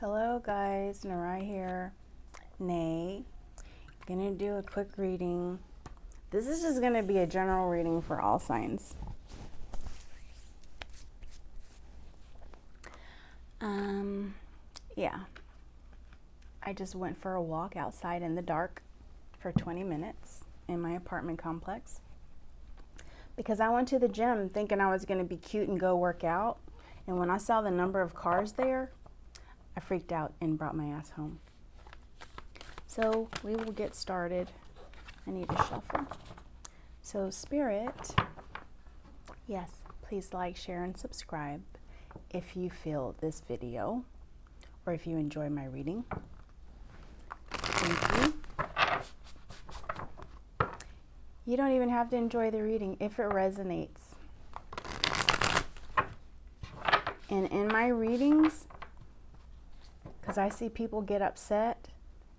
Hello guys, Narai here. Nay. Gonna do a quick reading. This is just gonna be a general reading for all signs. Yeah. I just went for a walk outside in the dark for 20 minutes in my apartment complex because I went to the gym thinking I was gonna be cute and go work out. And when I saw the number of cars there, I freaked out and brought my ass home. So we will get started. I need to shuffle. So Spirit, yes, please like, share, and subscribe if you feel this video or if you enjoy my reading. Thank you. You don't even have to enjoy the reading if it resonates. And in my readings, because I see people get upset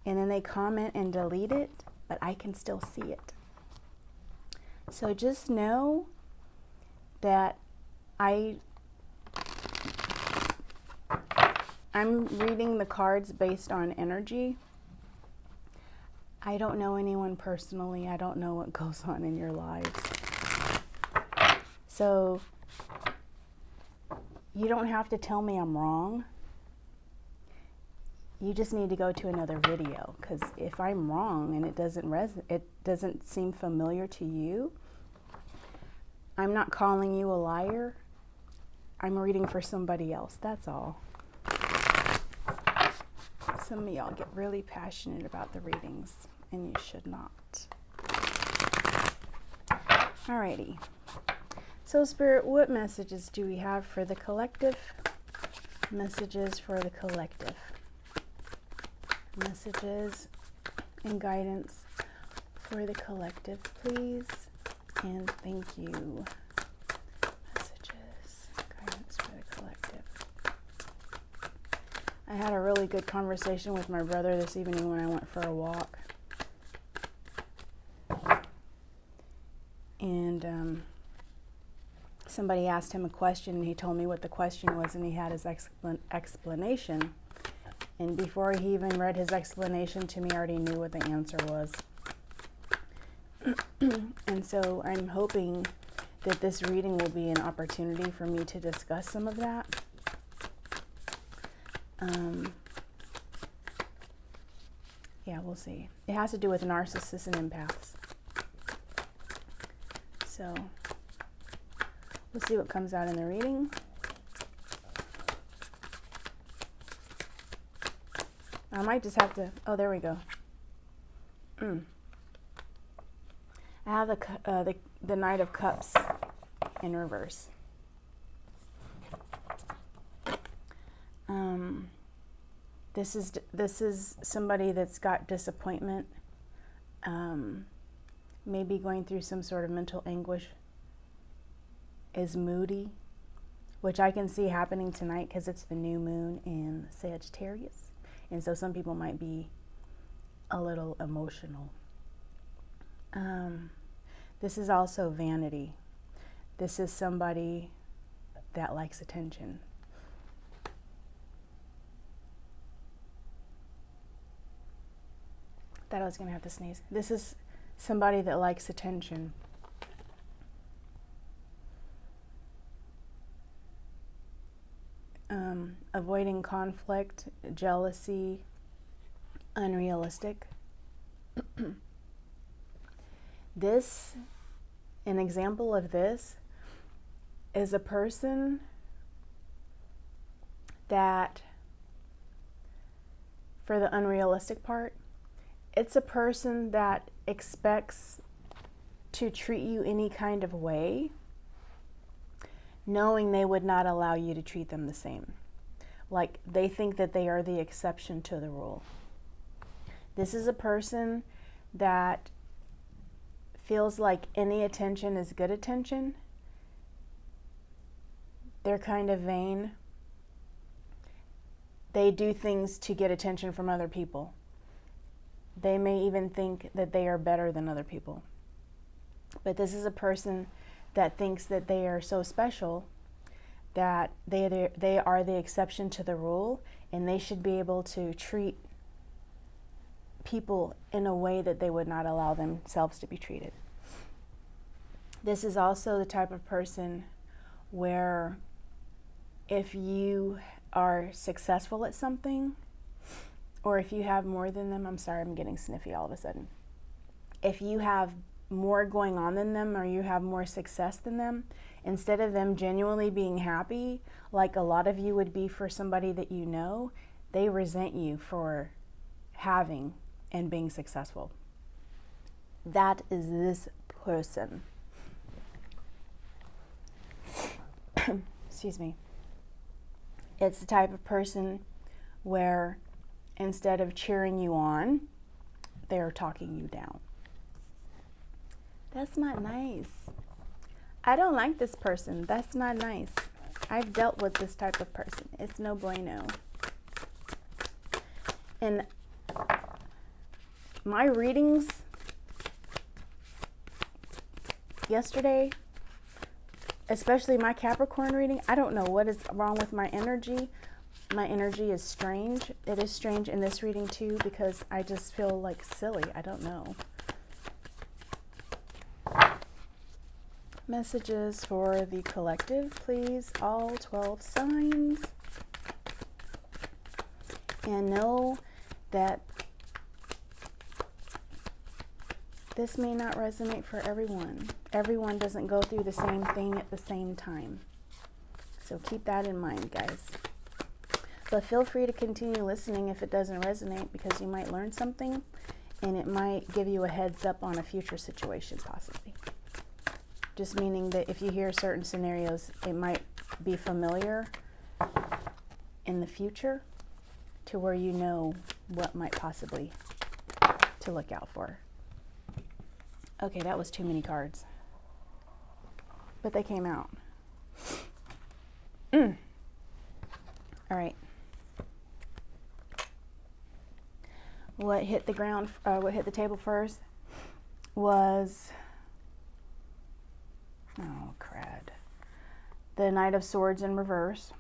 and then they comment and delete it, but I can still see it. So just know that I'm reading the cards based on energy. I don't know anyone personally. I don't know what goes on in your lives. So you don't have to tell me I'm wrong. You just need to go to another video, because if I'm wrong and it doesn't seem familiar to you, I'm not calling you a liar. I'm reading for somebody else. That's all. Some of y'all get really passionate about the readings, and you should not. Alrighty. So Spirit, what messages do we have for the collective? Messages for the collective. Messages and guidance for the collective, please. And thank you. Messages, guidance for the collective. I had a really good conversation with my brother this evening when I went for a walk. And somebody asked him a question, and he told me what the question was, and he had his explanation. And before he even read his explanation to me, I already knew what the answer was. And so I'm hoping that this reading will be an opportunity for me to discuss some of that. Yeah, we'll see. It has to do with narcissists and empaths. So we'll see what comes out in the reading. I might just have to, oh, there we go. I have the Knight of Cups in reverse. This is somebody that's got disappointment, maybe going through some sort of mental anguish, is moody, which I can see happening tonight because it's the new moon in Sagittarius. And so some people might be a little emotional. This is also vanity. This is somebody that likes attention. Thought I was going to have to sneeze. This is somebody that likes attention. Avoiding conflict, jealousy, unrealistic. An example of this is a person that, for the unrealistic part, it's a person that expects to treat you any kind of way, knowing they would not allow you to treat them the same. Like, they think that they are the exception to the rule. This is a person that feels like any attention is good attention. They're kind of vain. They do things to get attention from other people. They may even think that they are better than other people. But this is a person that thinks that they are so special that they are the exception to the rule, and they should be able to treat people in a way that they would not allow themselves to be treated. This is also the type of person where if you are successful at something, or if you have more than them, I'm sorry, I'm getting sniffy all of a sudden. If you have more going on than them, or you have more success than them, instead of them genuinely being happy, like a lot of you would be for somebody that you know, they resent you for having and being successful. That is this person. Excuse me. It's the type of person where instead of cheering you on, they're talking you down. That's not nice. I don't like this person. That's not nice. I've dealt with this type of person. It's no bueno. And my readings yesterday, especially my Capricorn reading, I don't know what is wrong with my energy. My energy is strange. It is strange in this reading too, because I just feel like silly. I don't know. Messages for the collective, please. All 12 signs. And know that this may not resonate for everyone. Everyone doesn't go through the same thing at the same time. So keep that in mind, guys. But feel free to continue listening if it doesn't resonate, because you might learn something and it might give you a heads up on a future situation, possibly. Just meaning that if you hear certain scenarios, it might be familiar in the future to where you know what might possibly to look out for. Okay, that was too many cards. But they came out. All right. What hit the ground, what hit the table first was, oh crud, the Knight of Swords in reverse.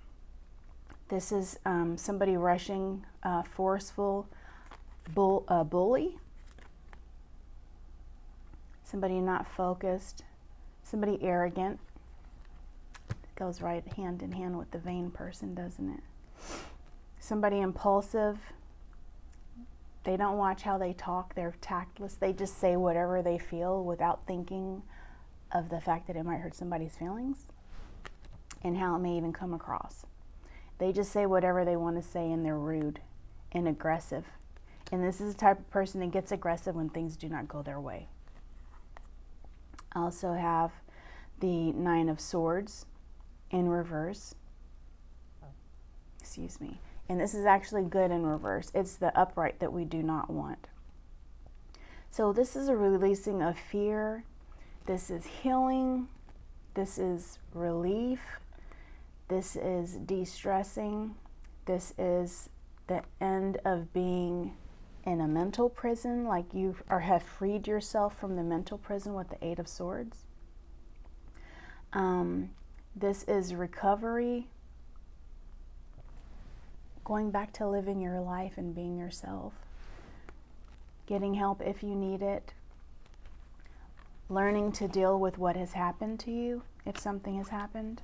This is somebody rushing, forceful, bully. Somebody not focused. Somebody arrogant. It goes right hand in hand with the vain person, doesn't it? Somebody impulsive. They don't watch how they talk. They're tactless. They just say whatever they feel without thinking of the fact that it might hurt somebody's feelings and how it may even come across. They just say whatever they want to say, and they're rude and aggressive. And this is the type of person that gets aggressive when things do not go their way. I also have the Nine of Swords in reverse. Excuse me. And this is actually good in reverse. It's the upright that we do not want. So this is a releasing of fear. This is healing. This is relief. This is de-stressing. This is the end of being in a mental prison, like you have freed yourself from the mental prison with the Eight of Swords. This is recovery, going back to living your life and being yourself, getting help if you need it, learning to deal with what has happened to you if something has happened.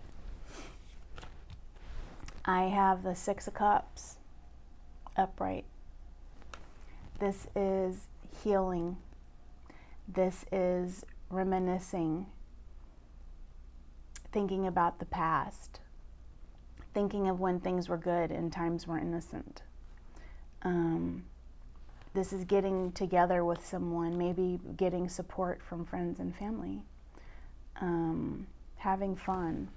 I have the Six of Cups upright. This is healing. This is reminiscing, thinking about the past, thinking of when things were good and times were innocent. This is getting together with someone, maybe getting support from friends and family, having fun.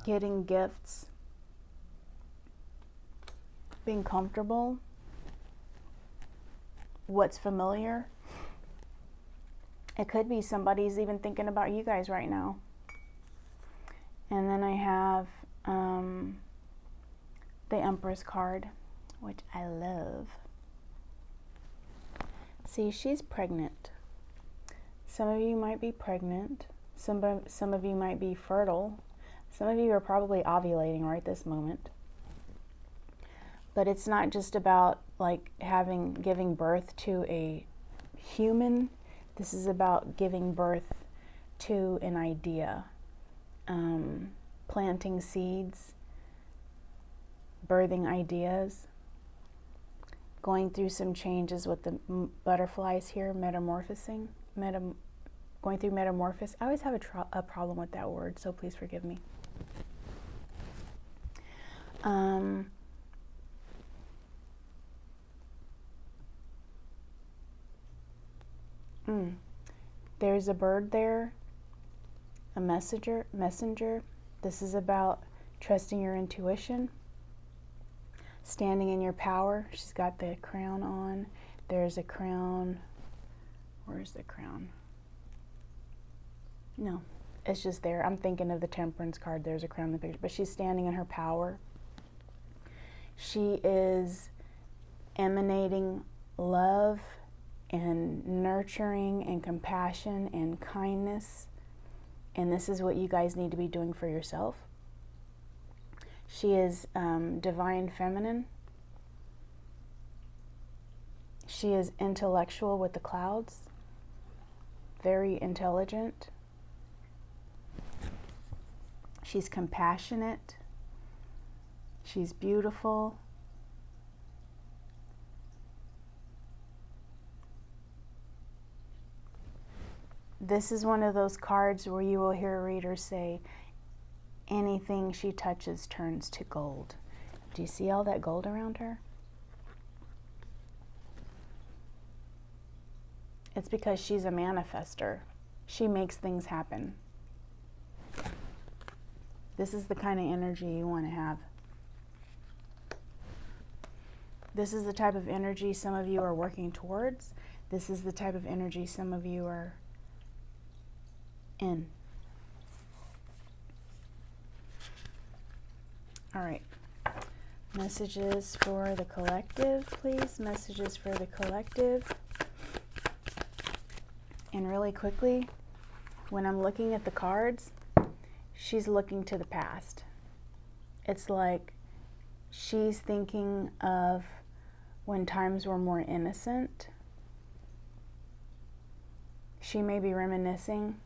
Getting gifts, being comfortable, what's familiar. It could be somebody's even thinking about you guys right now. And then I have the Empress card, which I love. See, she's pregnant. Some of you might be pregnant. Some of you might be fertile. Some of you are probably ovulating right this moment. But it's not just about like giving birth to a human. This is about giving birth to an idea, planting seeds, birthing ideas, going through some changes with the butterflies here, metamorphosing, going through metamorphosis. I always have a problem with that word, so please forgive me. There's a bird there, a messenger. This is about trusting your intuition, standing in your power. She's got the crown on. There's a crown. Where's the crown? No, it's just there. I'm thinking of the Temperance card. There's a crown in the picture, but she's standing in her power. She is emanating love and nurturing and compassion and kindness. And this is what you guys need to be doing for yourself. She is divine feminine. She is intellectual with the clouds. Very intelligent. She's compassionate. She's beautiful. This is one of those cards where you will hear readers say, anything she touches turns to gold. Do you see all that gold around her? It's because she's a manifester. She makes things happen. This is the kind of energy you want to have. This is the type of energy some of you are working towards. This is the type of energy some of you are in. All right. Messages for the collective, please. Messages for the collective. And really quickly, when I'm looking at the cards, she's looking to the past. It's like she's thinking of when times were more innocent. She may be reminiscing.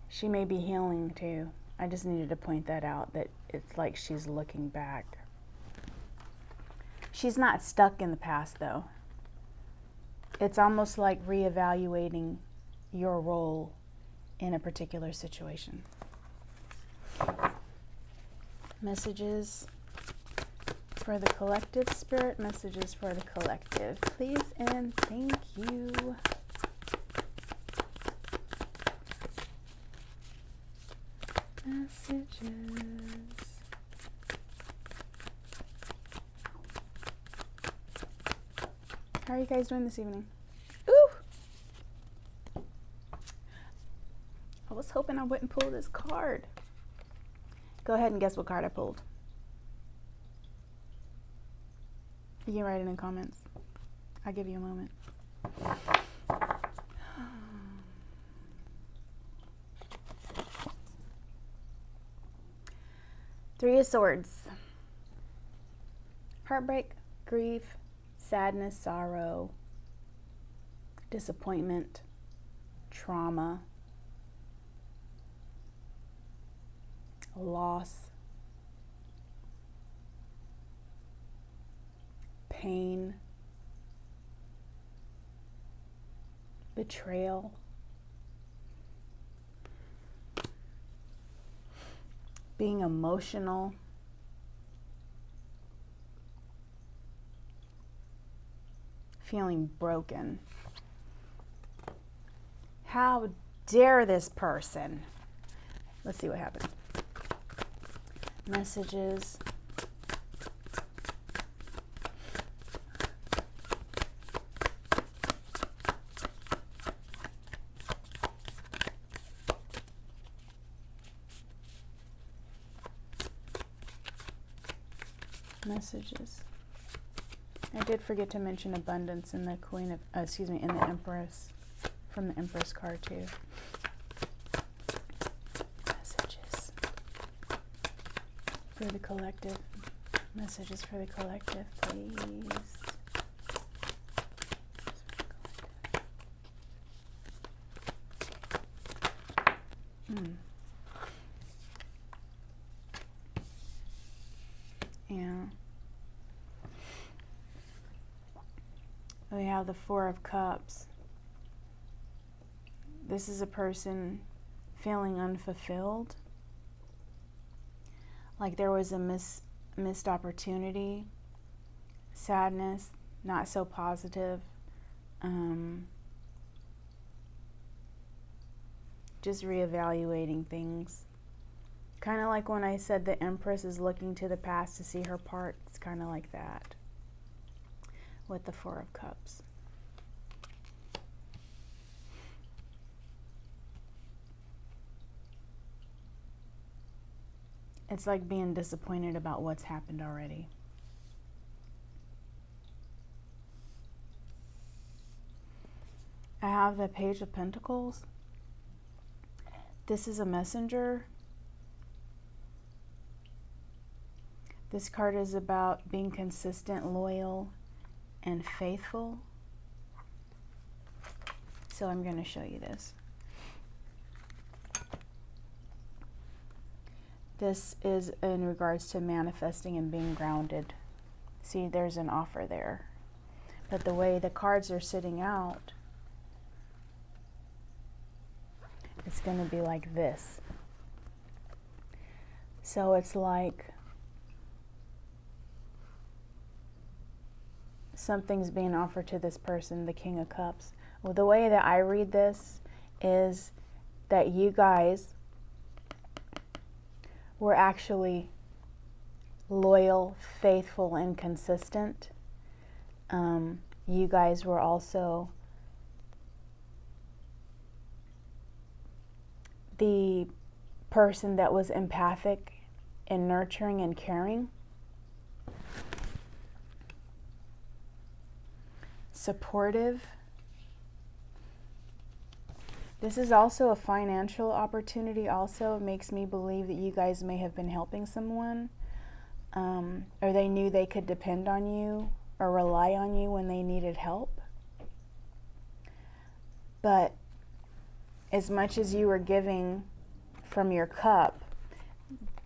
She may be healing too. I just needed to point that out, that it's like she's looking back. She's not stuck in the past though. It's almost like reevaluating your role in a particular situation. Messages for the collective, Spirit, messages for the collective, please and thank you. Messages. How are you guys doing this evening? Ooh! I was hoping I wouldn't pull this card. Go ahead and guess what card I pulled. You can write it in comments. I'll give you a moment. Three of Swords. Heartbreak, grief, sadness, sorrow, disappointment, trauma, loss, pain, betrayal, being emotional, feeling broken. How dare this person? Let's see what happens. Messages. Messages I did forget to mention abundance in the Queen of, in the Empress, from the Empress card too. Messages for the collective. Messages for the collective, please. Yeah. We have the Four of Cups. This is a person feeling unfulfilled. Like there was a missed opportunity, sadness, not so positive. Just reevaluating things. Kind of like when I said the Empress is looking to the past to see her part. It's kind of like that with the Four of Cups. It's like being disappointed about what's happened already. I have the Page of Pentacles. This is a messenger. This card is about being consistent, loyal, and faithful. So I'm going to show you this. This is in regards to manifesting and being grounded. See, there's an offer there. But the way the cards are sitting out, it's going to be like this. So it's like something's being offered to this person, the King of Cups. Well, the way that I read this is that you guys were actually loyal, faithful, and consistent. You guys were also the person that was empathic and nurturing and caring. Supportive. This is also a financial opportunity. Also, it makes me believe that you guys may have been helping someone, or they knew they could depend on you or rely on you when they needed help. But as much as you were giving from your cup,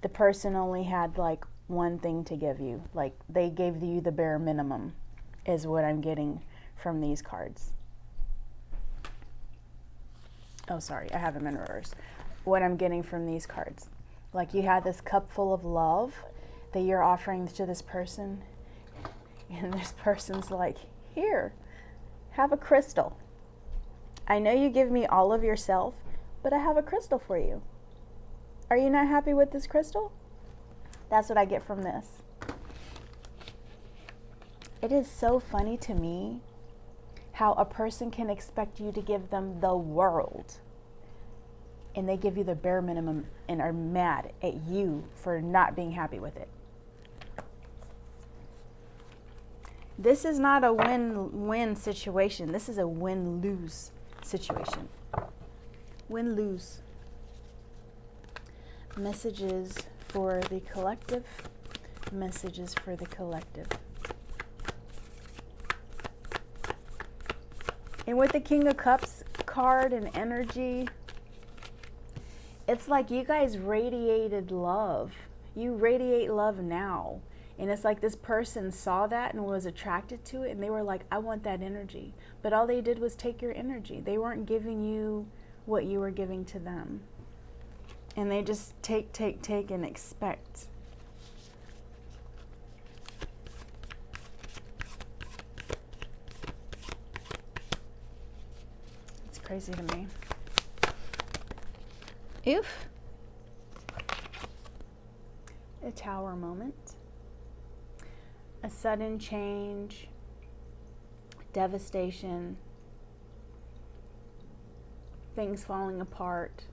the person only had like one thing to give you. Like they gave you the bare minimum, is what I'm getting from these cards. Oh, sorry, I have them in reverse. What I'm getting from these cards. Like you had this cup full of love that you're offering to this person, and this person's like, here, have a crystal. I know you give me all of yourself, but I have a crystal for you. Are you not happy with this crystal? That's what I get from this. It is so funny to me how a person can expect you to give them the world, and they give you the bare minimum and are mad at you for not being happy with it. This is not a win-win situation. This is a win-lose situation. Win-lose. Messages for the collective. Messages for the collective. And with the King of Cups card and energy, it's like you guys radiated love. You radiate love now. And it's like this person saw that and was attracted to it, and they were like, I want that energy. But all they did was take your energy. They weren't giving you what you were giving to them. And they just take, and expect. It's crazy to me. Oof. A Tower moment. A sudden change, devastation, things falling apart,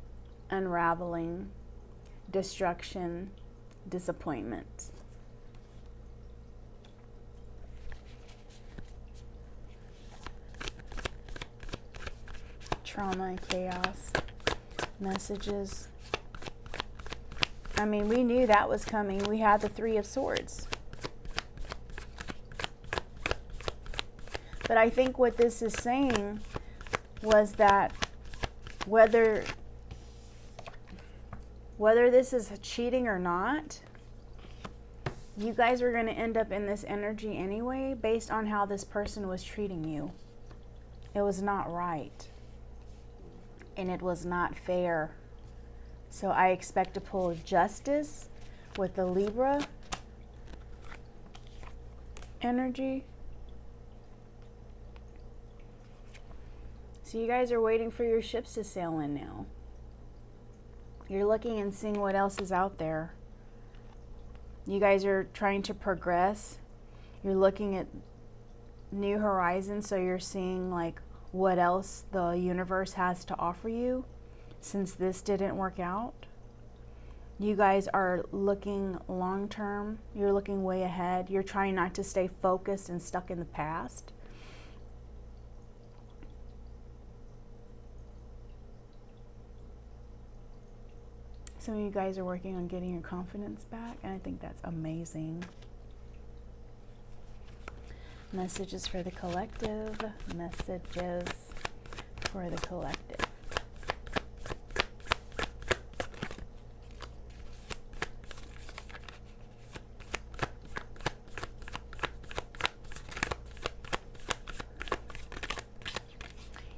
unraveling, destruction, disappointment. trauma and chaos. Messages. I mean, we knew that was coming. We had the Three of Swords. But I think what this is saying was that whether this is cheating or not, you guys are going to end up in this energy anyway based on how this person was treating you. It was not right. And it was not fair. So I expect to pull justice with the Libra energy. So you guys are waiting for your ships to sail in now. You're looking and seeing what else is out there. You guys are trying to progress. You're looking at new horizons, so you're seeing like what else the universe has to offer you since this didn't work out. You guys are looking long term. You're looking way ahead. You're trying not to stay focused and stuck in the past. Some of you guys are working on getting your confidence back, and I think that's amazing. Messages for the collective. Messages for the collective.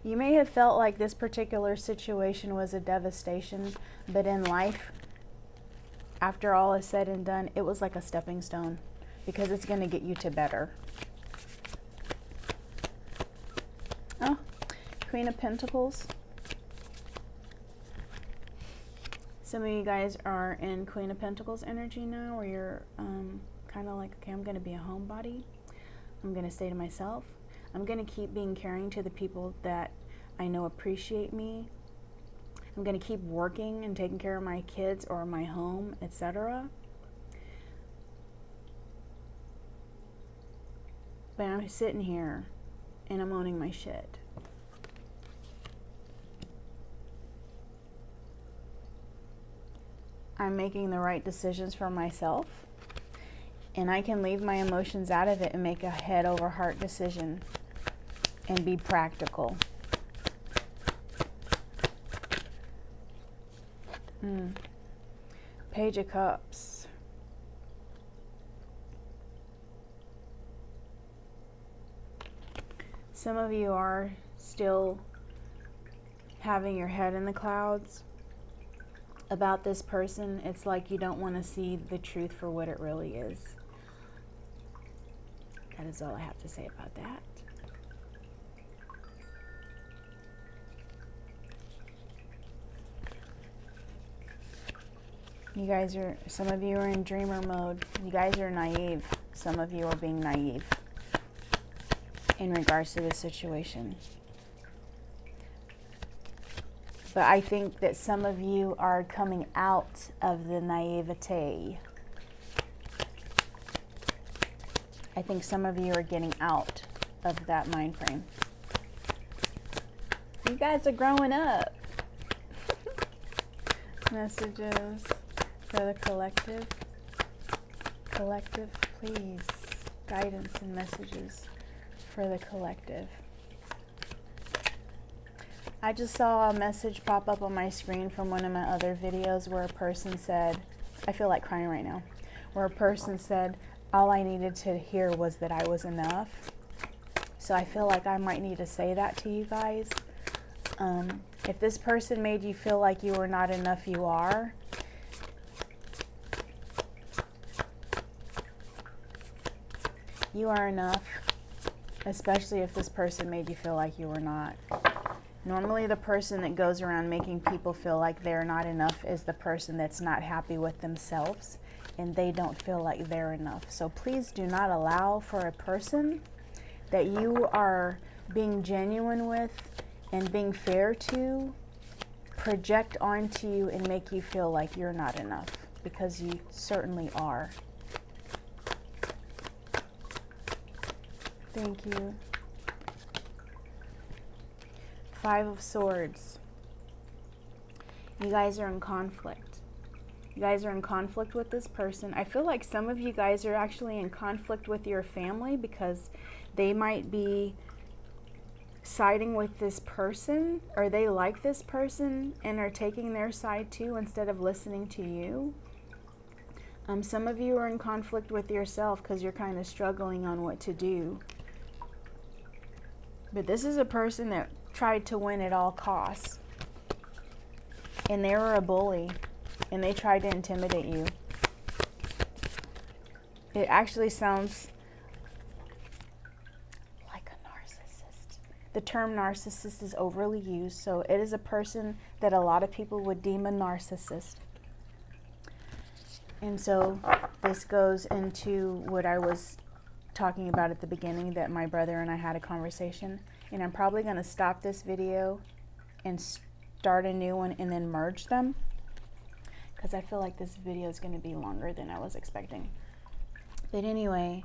You may have felt like this particular situation was a devastation, but in life, after all is said and done, it was like a stepping stone because it's going to get you to better. Oh, Queen of Pentacles. Some of you guys are in Queen of Pentacles energy now, where you're kind of like, okay, I'm going to be a homebody. I'm going to stay to myself. I'm going to keep being caring to the people that I know appreciate me. I'm going to keep working and taking care of my kids or my home, etc. But I'm sitting here and I'm owning my shit. I'm making the right decisions for myself. And I can leave my emotions out of it and make a head over heart decision and be practical. Page of Cups. Some of you are still having your head in the clouds about this person. It's like you don't want to see the truth for what it really is. That is all I have to say about that. You guys are, some of you are in dreamer mode. You guys are naive. Some of you are being naive in regards to this situation. But I think that some of you are coming out of the naivete. I think some of you are getting out of that mind frame. You guys are growing up. Messages for the collective. Collective, please. Guidance and messages for the collective. I just saw a message pop up on my screen from one of my other videos where a person said, I feel like crying right now, where a person said, all I needed to hear was that I was enough. So I feel like I might need to say that to you guys. If this person made you feel like you were not enough, you are. You are enough, especially if this person made you feel like you were not. Normally the person that goes around making people feel like they're not enough is the person that's not happy with themselves and they don't feel like they're enough. So please do not allow for a person that you are being genuine with and being fair to project onto you and make you feel like you're not enough, because you certainly are. Thank you. Five of Swords. You guys are in conflict. You guys are in conflict with this person. I feel like some of you guys are actually in conflict with your family because they might be siding with this person, or they like this person and are taking their side too instead of listening to you. Some of you are in conflict with yourself because you're kind of struggling on what to do. But this is a person that tried to win at all costs. And they were a bully. And they tried to intimidate you. It actually sounds like a narcissist. The term narcissist is overly used. So it is a person that a lot of people would deem a narcissist. And so this goes into what I was talking about at the beginning, that my brother and I had a conversation. And I'm probably going to stop this video and start a new one and then merge them, because I feel like this video is going to be longer than I was expecting. But anyway,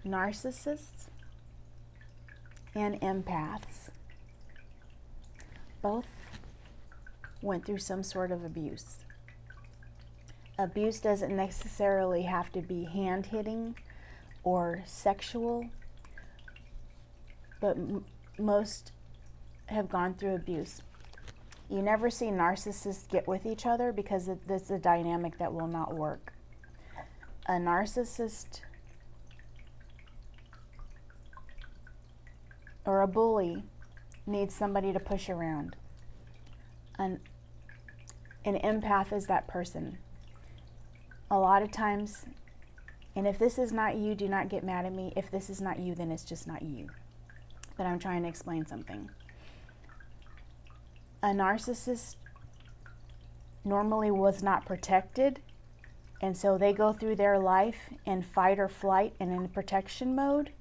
narcissists and empaths both went through some sort of abuse. Abuse doesn't necessarily have to be hand-hitting or sexual, but most have gone through abuse. You never see narcissists get with each other because it's a dynamic that will not work. A narcissist or a bully needs somebody to push around. An empath is that person. A lot of times, and if this is not you, do not get mad at me. If this is not you, then it's just not you. But I'm trying to explain something. A narcissist normally was not protected, and so they go through their life in fight or flight and in protection mode,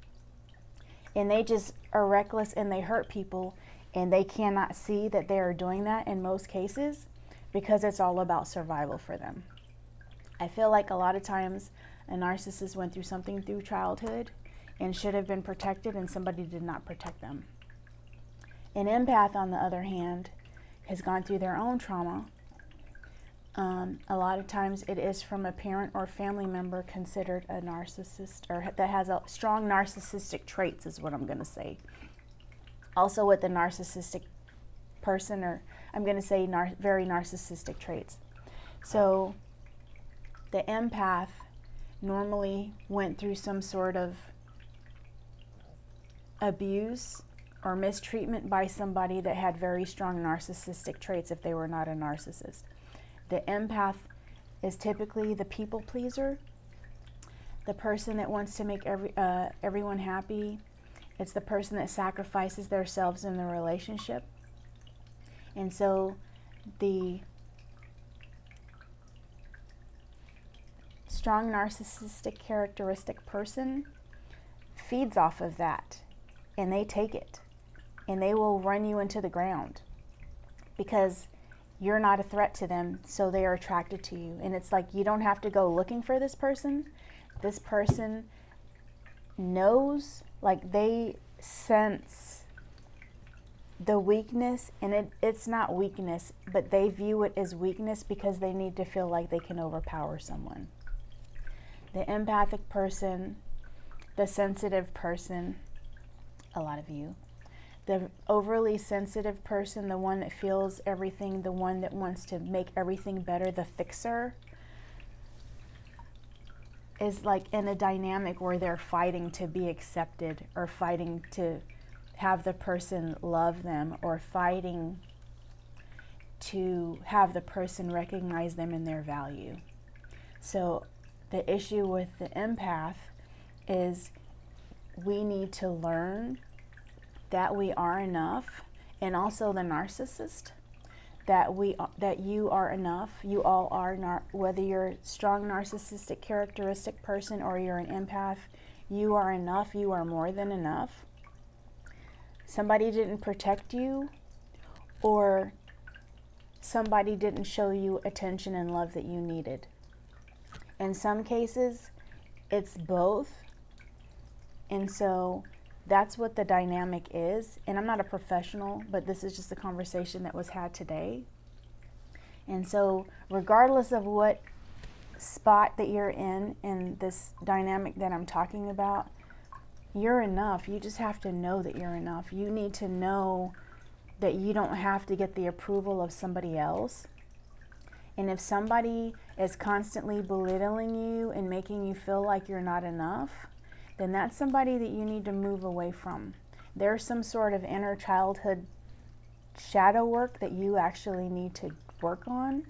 and they just are reckless and they hurt people, and they cannot see that they are doing that in most cases because it's all about survival for them. I feel like a lot of times a narcissist went through something through childhood and should have been protected, and somebody did not protect them. An empath, on the other hand, has gone through their own trauma. A lot of times it is from a parent or family member considered a narcissist, or that has a strong narcissistic traits, is what I'm going to say. Also with the narcissistic person, or I'm going to say very narcissistic traits. So the empath normally went through some sort of abuse or mistreatment by somebody that had very strong narcissistic traits if they were not a narcissist. The empath is typically the people pleaser, the person that wants to make everyone happy. It's the person that sacrifices themselves in the relationship. And so the strong narcissistic characteristic person feeds off of that, and they take it, and they will run you into the ground because you're not a threat to them, so they are attracted to you. And it's like you don't have to go looking for this person. This person knows, like they sense the weakness, and it's not weakness, but they view it as weakness because they need to feel like they can overpower someone. The empathic person, the sensitive person, a lot of you, the overly sensitive person, the one that feels everything, the one that wants to make everything better, the fixer, is like in a dynamic where they're fighting to be accepted, or fighting to have the person love them, or fighting to have the person recognize them in their value. So the issue with the empath is we need to learn that we are enough, and also the narcissist, that you are enough. You all are, whether you're a strong narcissistic characteristic person or you're an empath, you are enough. You are more than enough. Somebody didn't protect you, or somebody didn't show you attention and love that you needed. In some cases, it's both. And so that's what the dynamic is. And I'm not a professional, but this is just a conversation that was had today. And so regardless of what spot that you're in this dynamic that I'm talking about, you're enough. You just have to know that you're enough. You need to know that you don't have to get the approval of somebody else. And if somebody is constantly belittling you and making you feel like you're not enough, then that's somebody that you need to move away from. There's some sort of inner childhood shadow work that you actually need to work on.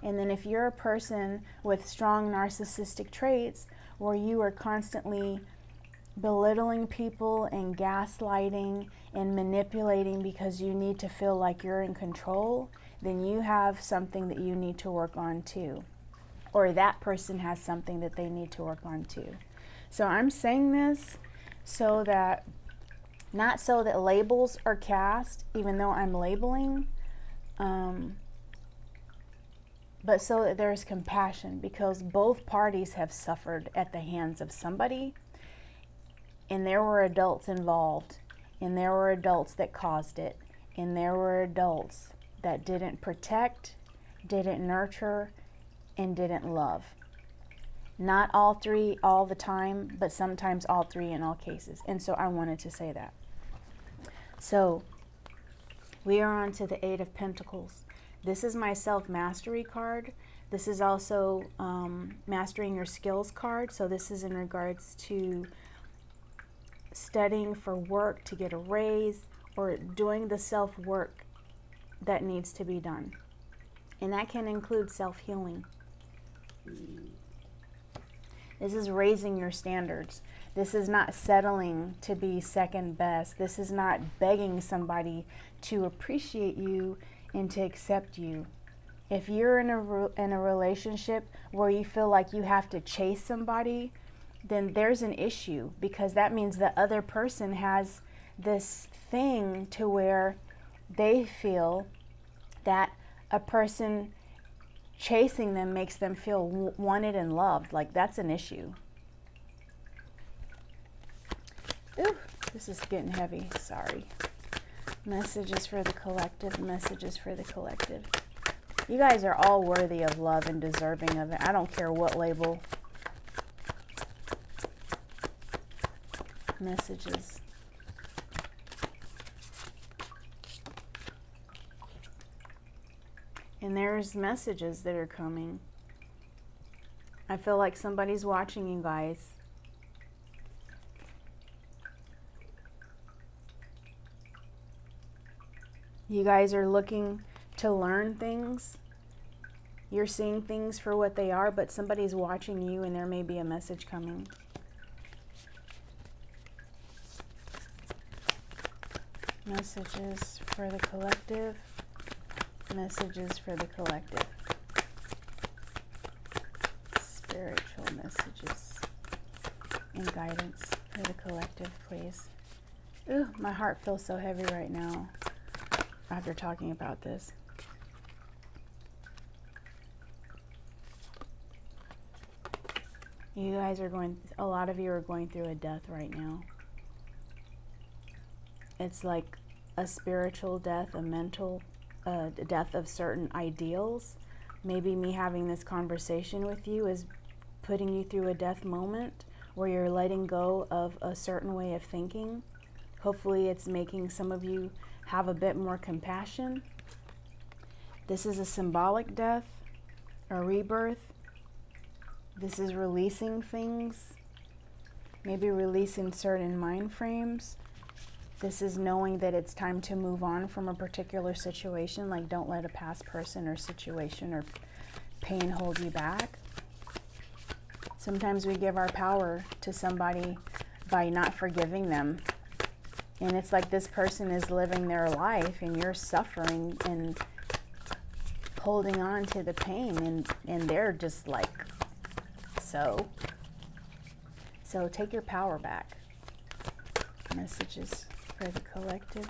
And then if you're a person with strong narcissistic traits where you are constantly belittling people and gaslighting and manipulating because you need to feel like you're in control, then you have something that you need to work on too. Or that person has something that they need to work on too. So I'm saying this so that, not so that labels are cast, even though I'm labeling, but so that there's compassion, because both parties have suffered at the hands of somebody, and there were adults involved, and there were adults that caused it, and there were adults that didn't protect, didn't nurture, and didn't love. Not all three all the time, but sometimes all three in all cases. And so I wanted to say that. So we are on to the Eight of Pentacles. This is my self-mastery card. This is also mastering your skills card. So this is in regards to studying for work to get a raise, or doing the self-work that needs to be done. And that can include self-healing. This is raising your standards. This is not settling to be second best. This is not begging somebody to appreciate you and to accept you. If you're in a relationship where you feel like you have to chase somebody, then there's an issue, because that means the other person has this thing to where they feel that a person chasing them makes them feel wanted and loved. Like, that's an issue. Ooh, this is getting heavy. Sorry. Messages for the collective. Messages for the collective. You guys are all worthy of love and deserving of it. I don't care what label. Messages. And there's messages that are coming. I feel like somebody's watching you guys. You guys are looking to learn things. You're seeing things for what they are, but somebody's watching you, and there may be a message coming. Messages for the collective. Messages for the collective. Spiritual messages and guidance for the collective, please. Ooh, my heart feels so heavy right now after talking about this. You guys are a lot of you are going through a death right now. It's like a spiritual death, a mental death of certain ideals. Maybe me having this conversation with you is putting you through a death moment where you're letting go of a certain way of thinking. Hopefully it's making some of you have a bit more compassion. This is a symbolic death, a rebirth. This is releasing things, maybe releasing certain mind frames. This is knowing that it's time to move on from a particular situation. Like, don't let a past person or situation or pain hold you back. Sometimes we give our power to somebody by not forgiving them. And it's like this person is living their life and you're suffering and holding on to the pain, and they're just like, so take your power back. Messages for the collective.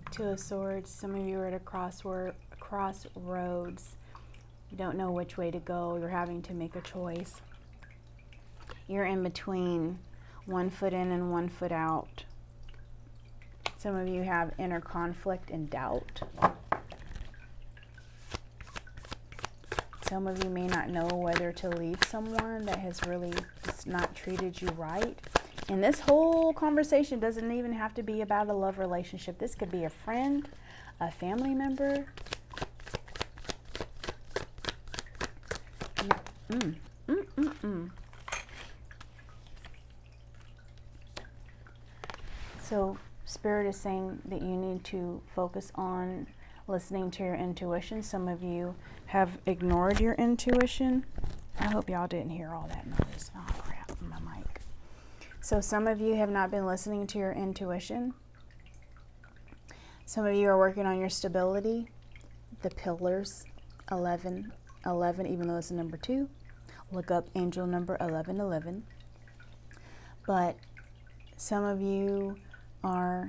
Two of Swords. Some of you are at a crossroads. You don't know which way to go. You're having to make a choice. You're in between, one foot in and one foot out. Some of you have inner conflict and doubt. Some of you may not know whether to leave someone that has really just not treated you right. And this whole conversation doesn't even have to be about a love relationship. This could be a friend, a family member. So Spirit is saying that you need to focus on listening to your intuition. Some of you have ignored your intuition. I hope y'all didn't hear all that noise. Oh crap, my mic. So some of you have not been listening to your intuition. Some of you are working on your stability. The pillars, 11, 11, even though it's a number 2. Look up angel number 1111. But some of you are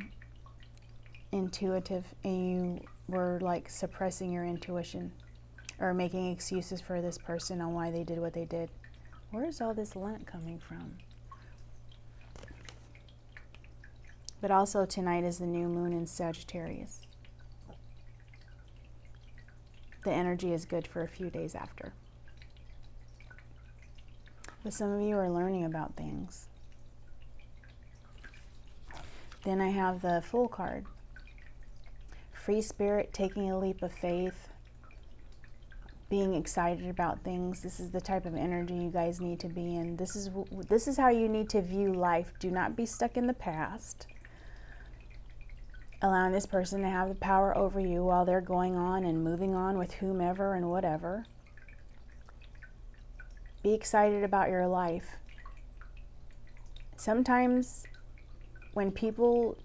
intuitive and you were like suppressing your intuition or making excuses for this person on why they did what they did. Where is all this lint coming from? But also tonight is the new moon in Sagittarius. The energy is good for a few days after. But some of you are learning about things. Then I have the Fool card. Free spirit, taking a leap of faith, being excited about things. This is the type of energy you guys need to be in. This is how you need to view life. Do not be stuck in the past. Allowing this person to have the power over you while they're going on and moving on with whomever and whatever. Be excited about your life. Sometimes when people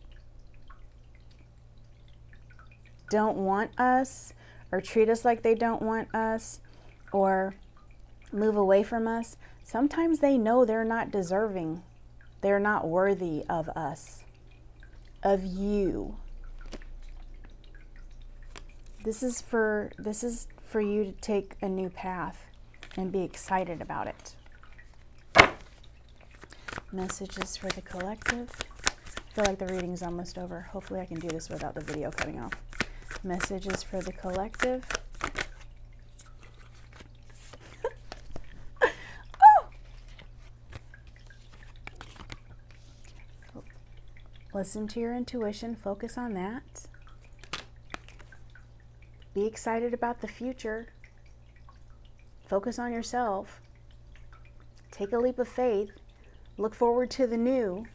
don't want us or treat us like they don't want us or move away from us, sometimes they know they're not deserving. They're not worthy of us, of you. This is for you to take a new path and be excited about it. Messages for the collective. I feel like the reading's almost over. Hopefully I can do this without the video cutting off. Messages for the collective. Oh! Listen to your intuition. Focus on that. Be excited about the future. Focus on yourself. Take a leap of faith. Look forward to the new.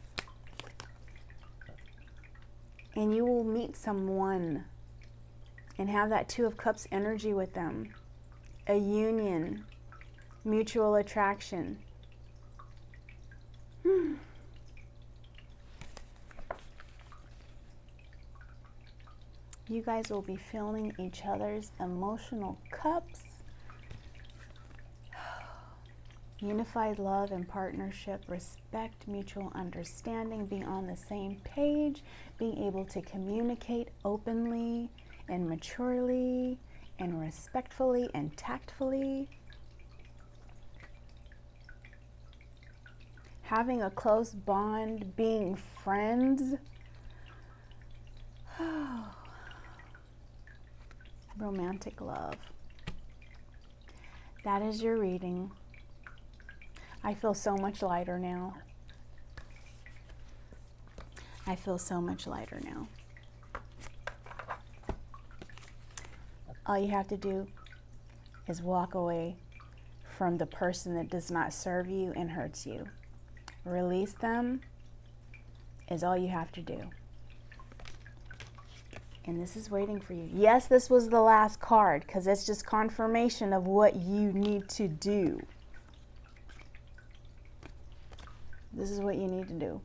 And you will meet someone and have that 2 of Cups energy with them. A union, mutual attraction. You guys will be filling each other's emotional cups. Unified love and partnership, respect, mutual understanding, being on the same page, being able to communicate openly and maturely and respectfully and tactfully. Having a close bond, being friends. Romantic love. That is your reading. I feel so much lighter now. I feel so much lighter now. All you have to do is walk away from the person that does not serve you and hurts you. Release them is all you have to do. And this is waiting for you. Yes, this was the last card because it's just confirmation of what you need to do. This is what you need to do.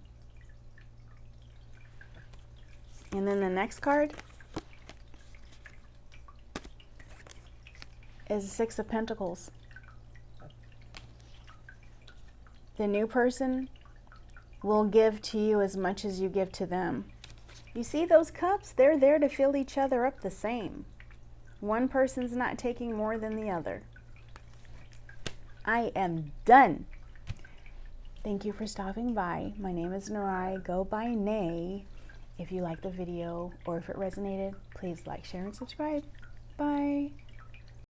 And then the next card is the 6 of Pentacles. The new person will give to you as much as you give to them. You see those cups? They're there to fill each other up the same. One person's not taking more than the other. I am done. Thank you for stopping by. My name is Narai. Go by Nay. If you liked the video or if it resonated, please like, share, and subscribe. Bye.